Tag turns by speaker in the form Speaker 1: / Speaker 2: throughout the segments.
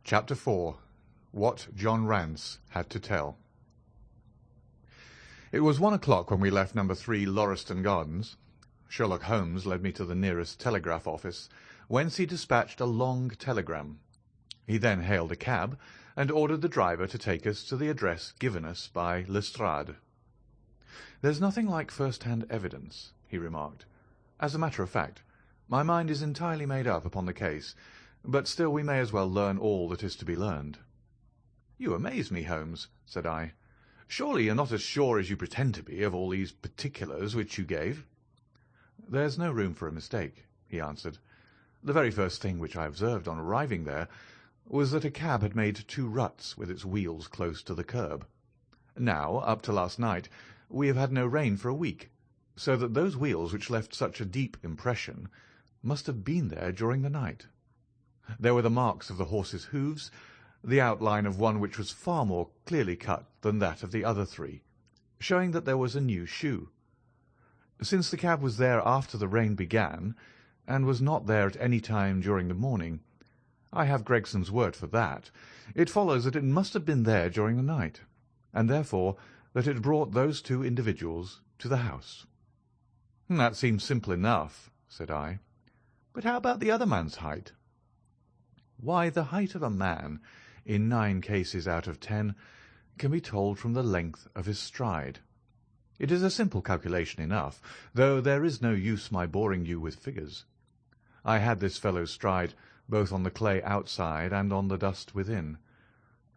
Speaker 1: Chapter 4. What John Rance Had to Tell. It was 1 o'clock when we left No. 3 Lauriston Gardens. Sherlock Holmes led me to the nearest telegraph office, whence he dispatched a long telegram. He then hailed a cab and ordered the driver to take us to the address given us by Lestrade. "There's nothing like first-hand evidence," he remarked. "As a matter of fact, my mind is entirely made up upon the case, but still we may as well learn all that is to be learned." "You amaze me, Holmes," said I. "Surely you're not as sure as you pretend to be of all these particulars which you gave?" "There's no room for a mistake," he answered. "The very first thing which I observed on arriving there was that a cab had made 2 ruts with its wheels close to the curb. Now, up to last night, we have had no rain for a week, so that those wheels which left such a deep impression must have been there during the night. There were the marks of the horse's hoofs, the outline of one which was far more clearly cut than that of the other 3, showing that there was a new shoe. Since the cab was there after the rain began, and was not there at any time during the morning, I have Gregson's word for that, it follows that it must have been there during the night, and therefore that it brought those 2 individuals to the house." "That seems simple enough," said I. "But how about the other man's height?" "Why, the height of a man, in 9 cases out of 10, can be told from the length of his stride. It is a simple calculation enough, though there is no use my boring you with figures. I had this fellow's stride both on the clay outside and on the dust within.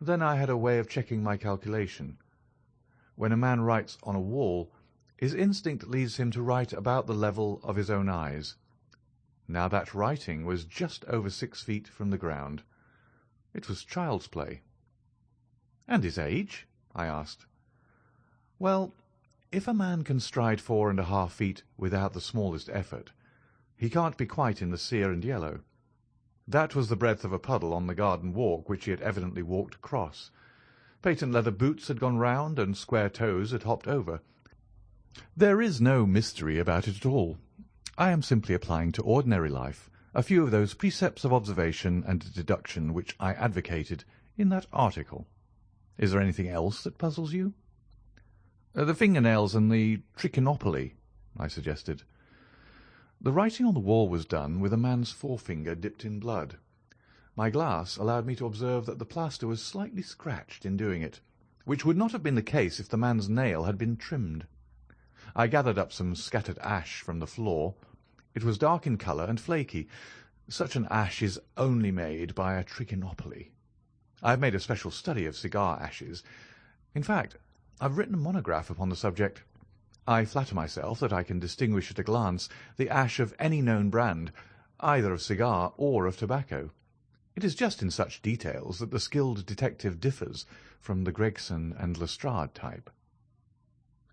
Speaker 1: Then I had a way of checking my calculation. When a man writes on a wall, his instinct leads him to write about the level of his own eyes. Now that writing was just over 6 feet from the ground. It was child's play." "And his age?" I asked. "Well, if a man can stride 4½ feet without the smallest effort, he can't be quite in the sere and yellow. That was the breadth of a puddle on the garden walk which he had evidently walked across. Patent leather boots had gone round, and square toes had hopped over. There is no mystery about it at all. I am simply applying to ordinary life a few of those precepts of observation and deduction which I advocated in that article. Is there anything else that puzzles you?" "The fingernails and the trichinopoly," I suggested. "The writing on the wall was done with a man's forefinger dipped in blood. My glass allowed me to observe that the plaster was slightly scratched in doing it, which would not have been the case if the man's nail had been trimmed. I gathered up some scattered ash from the floor. It was dark in colour and flaky. Such an ash is only made by a trichinopoly. I have made a special study of cigar ashes. In fact, I have written a monograph upon the subject. I flatter myself that I can distinguish at a glance the ash of any known brand, either of cigar or of tobacco. It is just in such details that the skilled detective differs from the Gregson and Lestrade type."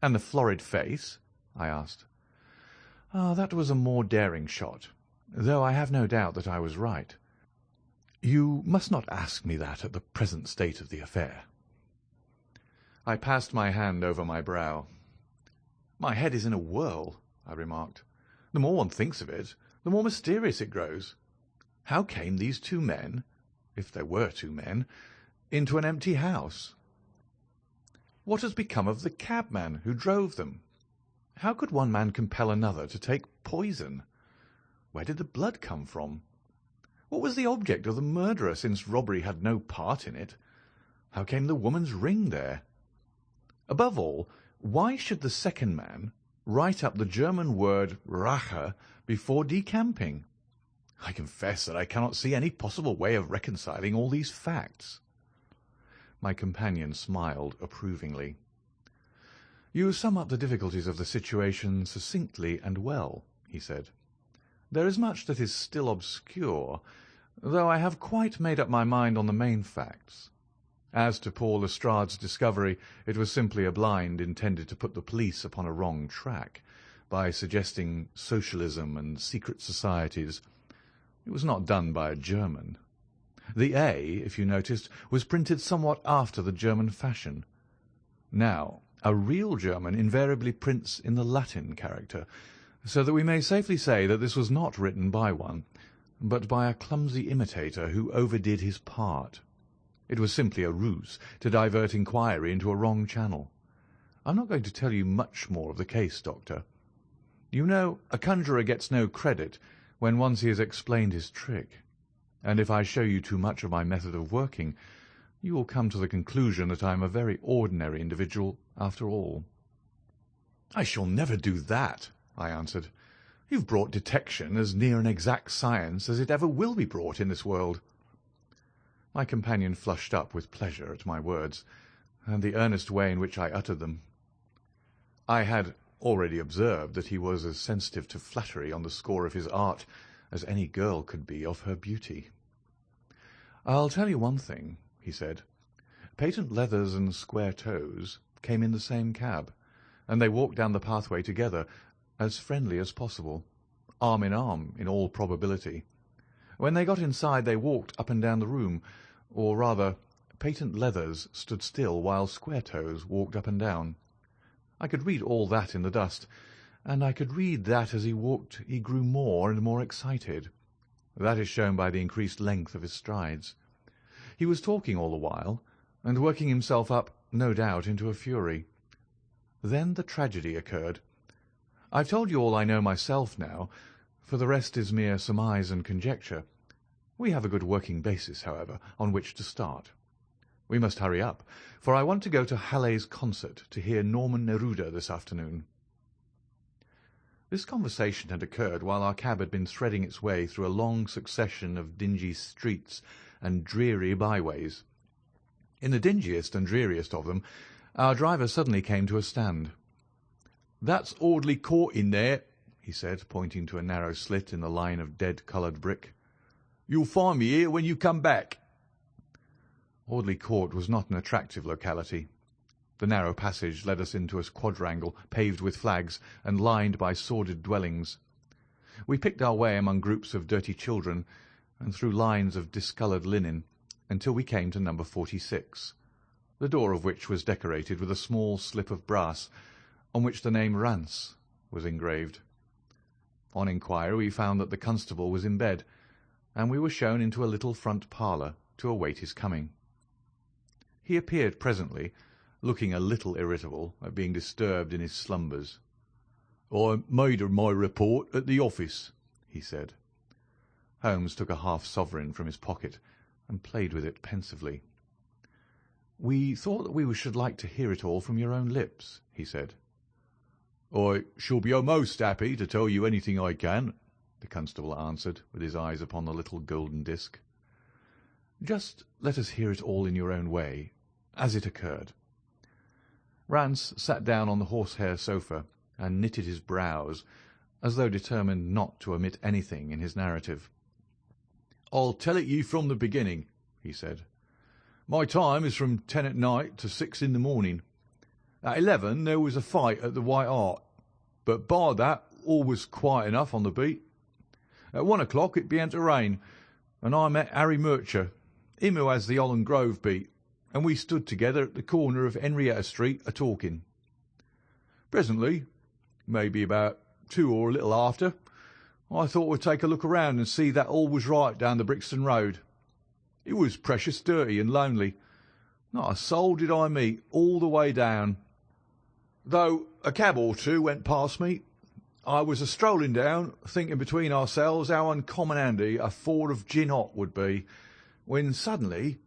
Speaker 1: "And the florid face?" I asked. "That was a more daring shot, though I have no doubt that I was right. You must not ask me that at the present state of the affair." I passed my hand over my brow. "My head is in a whirl," I remarked. "The more one thinks of it, the more mysterious it grows. How came these 2 men, if there were 2 men, into an empty house? What has become of the cabman who drove them? How could one man compel another to take poison? Where did the blood come from? What was the object of the murderer, since robbery had no part in it? How came the woman's ring there? Above all, why should the second man write up the German word Rache before decamping? I confess that I cannot see any possible way of reconciling all these facts." My companion smiled approvingly. "You sum up the difficulties of the situation succinctly and well," he said. "There is much that is still obscure, though I have quite made up my mind on the main facts. As to poor Lestrade's discovery, it was simply a blind intended to put the police upon a wrong track, by suggesting socialism and secret societies. It was not done by a German. The A, if you noticed, was printed somewhat after the German fashion. Now, a real German invariably prints in the Latin character, so that we may safely say that this was not written by one, but by a clumsy imitator who overdid his part. It was simply a ruse to divert inquiry into a wrong channel. I'm not going to tell you much more of the case, Doctor. You know, a conjurer gets no credit when once he has explained his trick, and if I show you too much of my method of working, you will come to the conclusion that I am a very ordinary individual after all." "I shall never do that," I answered. "You've brought detection as near an exact science as it ever will be brought in this world." My companion flushed up with pleasure at my words, and the earnest way in which I uttered them. I had already observed that he was as sensitive to flattery on the score of his art as any girl could be of her beauty. "I'll tell you one thing," he said. "Patent Leathers and Square Toes came in the same cab, and they walked down the pathway together, as friendly as possible, arm in all probability. When they got inside they walked up and down the room, or rather, Patent Leathers stood still while Square Toes walked up and down. I could read all that in the dust, and I could read that as he walked he grew more and more excited. That is shown by the increased length of his strides. He was talking all the while, and working himself up, no doubt, into a fury. Then the tragedy occurred. I've told you all I know myself now, for the rest is mere surmise and conjecture. We have a good working basis, however, on which to start. We must hurry up, for I want to go to Halle's concert to hear Norman Neruda this afternoon." This conversation had occurred while our cab had been threading its way through a long succession of dingy streets and dreary byways. In the dingiest and dreariest of them, our driver suddenly came to a stand. "That's Audley Court in there," he said, pointing to a narrow slit in the line of dead-coloured brick. "You'll find me here when you come back." Audley Court was not an attractive locality. The narrow passage led us into a quadrangle paved with flags and lined by sordid dwellings. We picked our way among groups of dirty children and through lines of discoloured linen until we came to number 46, the door of which was decorated with a small slip of brass on which the name Rance was engraved. On inquiry we found that the constable was in bed, and we were shown into a little front parlour to await his coming. He appeared presently, looking a little irritable at being disturbed in his slumbers. "I made my report at the office," he said. Holmes took a half-sovereign from his pocket and played with it pensively. "We thought that we should like to hear it all from your own lips," he said. "I shall be most happy to tell you anything I can," the constable answered, with his eyes upon the little golden disc. "Just let us hear it all in your own way, as it occurred." Rance sat down on the horsehair sofa and knitted his brows, as though determined not to omit anything in his narrative. "I'll tell it you from the beginning," he said. "My time is from 10 at night to 6 in the morning. At 11 there was a fight at the White Hart, but by that all was quiet enough on the beat. At 1 o'clock it began to rain, and I met Harry Murcher, him who has the Holland Grove beat, and we stood together at the corner of Henrietta Street a-talking. Presently, maybe about 2 or a little after, I thought we'd take a look around and see that all was right down the Brixton Road. It was precious dirty and lonely. Not a soul did I meet all the way down. Though a cab or two went past me, I was a-strolling down, thinking between ourselves how uncommon handy a 4 of gin hot would be, when suddenly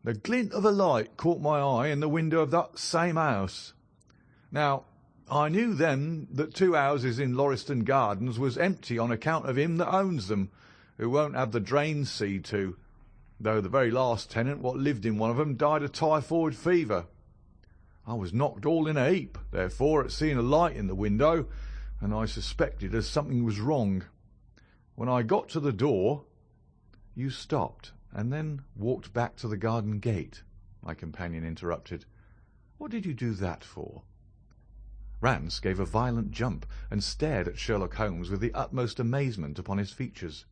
Speaker 1: the glint of a light caught my eye in the window of that same house. Now, I knew then that 2 houses in Lauriston Gardens was empty on account of him that owns them, who won't have the drains seed to, though the very last tenant what lived in one of them died of typhoid fever. I was knocked all in a heap, therefore, at seeing a light in the window, and I suspected as something was wrong. When I got to the door—" "You stopped, and then walked back to the garden gate," my companion interrupted. "What did you do that for?" Rance gave a violent jump and stared at Sherlock Holmes with the utmost amazement upon his features.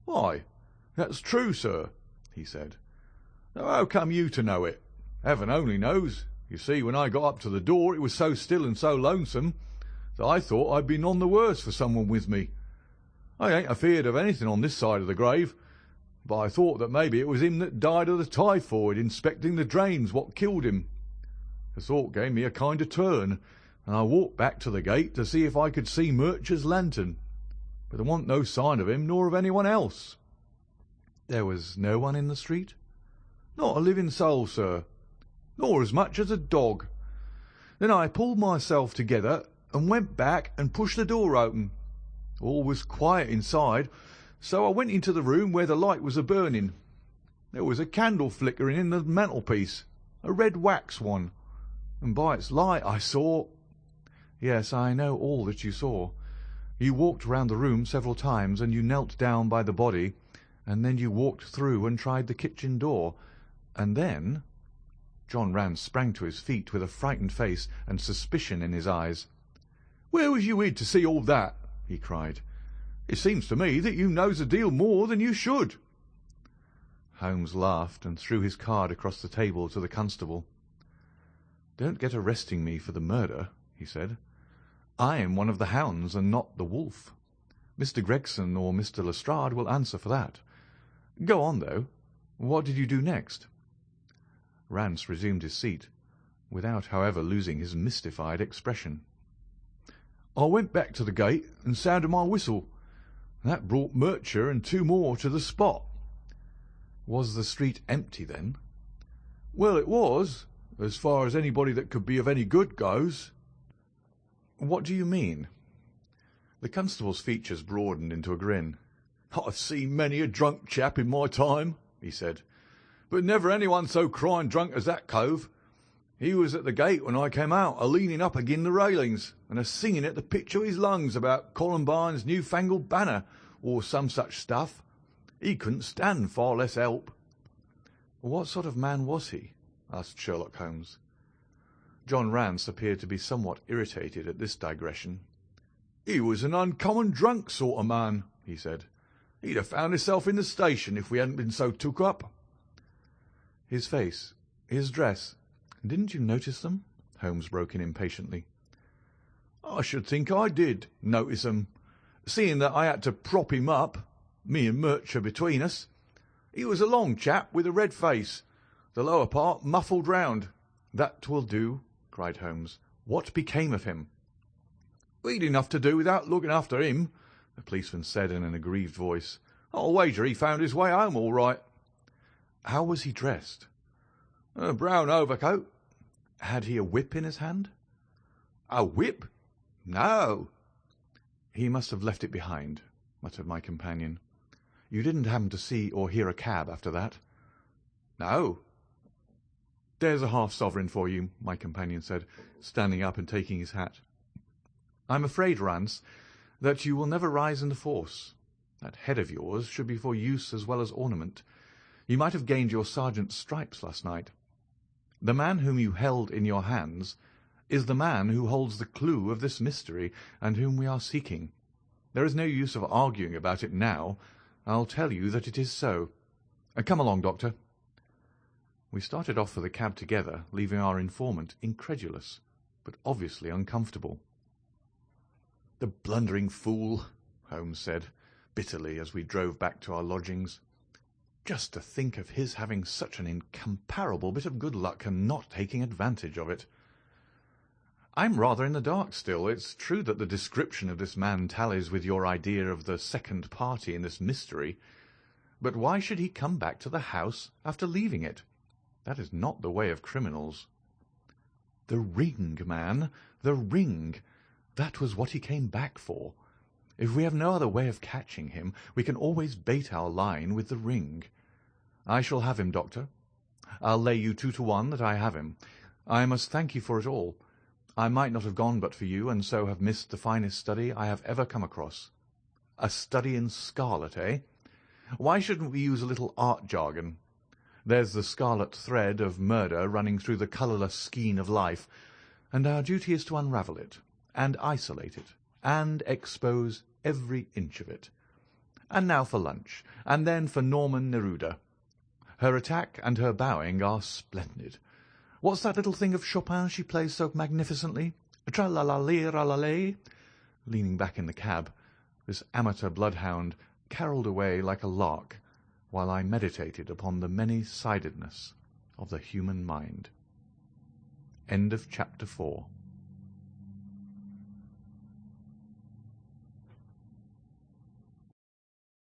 Speaker 1: "Why, that's true, sir," he said. "Now, how come you to know it? Heaven only knows. You see, when I got up to the door it was so still and so lonesome that I thought I'd been none the worse for someone with me. I ain't afeard of anything on this side of the grave.
Speaker 2: but I thought that maybe it was him that died of the typhoid inspecting the drains what killed him. The thought gave me a kind of turn, and I walked back to the gate to see if I could see Murcher's lantern, but there wasn't no sign of him nor of anyone else."
Speaker 1: "There was no one in the street?"
Speaker 2: "Not a living soul, sir, nor as much as a dog. Then I pulled myself together and went back and pushed the door open. All was quiet inside, so I went into the room where the light was a-burning. There was a candle flickering in the mantelpiece, a red wax one, and by its light I saw—"
Speaker 1: "Yes, I know all that you saw. You walked round the room several times, and you knelt down by the body, and then you walked through and tried the kitchen door, and then—" John Rance sprang to his feet with a frightened face and suspicion in his eyes.
Speaker 2: "Where was you hid to see all that?" he cried. "It seems to me that you knows a deal more than you should."
Speaker 1: Holmes laughed and threw his card across the table to the constable. "Don't get arresting me for the murder," he said. "I am one of the hounds and not the wolf. Mr. Gregson or Mr. Lestrade will answer for that. Go on, though. What did you do next?" Rance resumed his seat, without, however, losing his mystified expression.
Speaker 2: "I went back to the gate and sounded my whistle. That brought Murcher and two more to the spot."
Speaker 1: "Was the street empty then?"
Speaker 2: "Well, it was, as far as anybody that could be of any good goes."
Speaker 1: "What do you mean?" The constable's features broadened into a grin.
Speaker 2: "I've seen many a drunk chap in my time," he said, "but never anyone so crying drunk as that cove. He was at the gate when I came out, a-leaning up agin the railings, and a-singing at the pitch of his lungs about Columbine's new-fangled banner, or some such stuff. He couldn't stand far less help."
Speaker 1: "What sort of man was he?" asked Sherlock Holmes. John Rance appeared to be somewhat irritated at this digression.
Speaker 2: "He was an uncommon drunk sort of man," he said. "He'd have found himself in the station if we hadn't been so took up."
Speaker 1: "His face, his dress, didn't you notice them?" Holmes broke in impatiently.
Speaker 2: "I should think I did notice 'em, seeing that I had to prop him up, me and Murcher between us. He was a long chap with a red face, the lower part muffled round."
Speaker 1: "That will do," cried Holmes. "What became of him?"
Speaker 2: "We'd enough to do without looking after him," the policeman said in an aggrieved voice. "I'll wager he found his way home all right."
Speaker 1: "How was he dressed?"
Speaker 2: "A brown overcoat."
Speaker 1: "Had he a whip in his hand?"
Speaker 2: "A whip? No."
Speaker 1: "He must have left it behind," muttered my companion. "You didn't happen to see or hear a cab after that?"
Speaker 2: "No."
Speaker 1: "There's a half-sovereign for you," my companion said, standing up and taking his hat. "I'm afraid, Rance, that you will never rise in the force. That head of yours should be for use as well as ornament. You might have gained your sergeant's stripes last night. The man whom you held in your hands is the man who holds the clue of this mystery and whom we are seeking. There is no use of arguing about it now. I'll tell you that it is so. Come along, Doctor." We started off for the cab together, leaving our informant incredulous, but obviously uncomfortable. "The blundering fool," Holmes said bitterly as we drove back to our lodgings. "Just to think of his having such an incomparable bit of good luck and not taking advantage of it. I'm rather in the dark still. It's true that the description of this man tallies with your idea of the second party in this mystery, but why should he come back to the house after leaving it? That is not the way of criminals. The ring, man, the ring. That was what he came back for. If we have no other way of catching him, we can always bait our line with the ring. I shall have him, Doctor. I'll lay you 2-to-1 that I have him. I must thank you for it all. I might not have gone but for you, and so have missed the finest study I have ever come across. A study in scarlet, eh? Why shouldn't we use a little art jargon? There's the scarlet thread of murder running through the colourless skein of life, and our duty is to unravel it, and isolate it, and expose every inch of it. And now for lunch, and then for Norman Neruda. Her attack and her bowing are splendid. What's that little thing of Chopin she plays so magnificently? Tra-la-la-lee-ra-la-lay. Leaning back in the cab, this amateur bloodhound caroled away like a lark, while I meditated upon the many-sidedness of the human mind. End of chapter 4.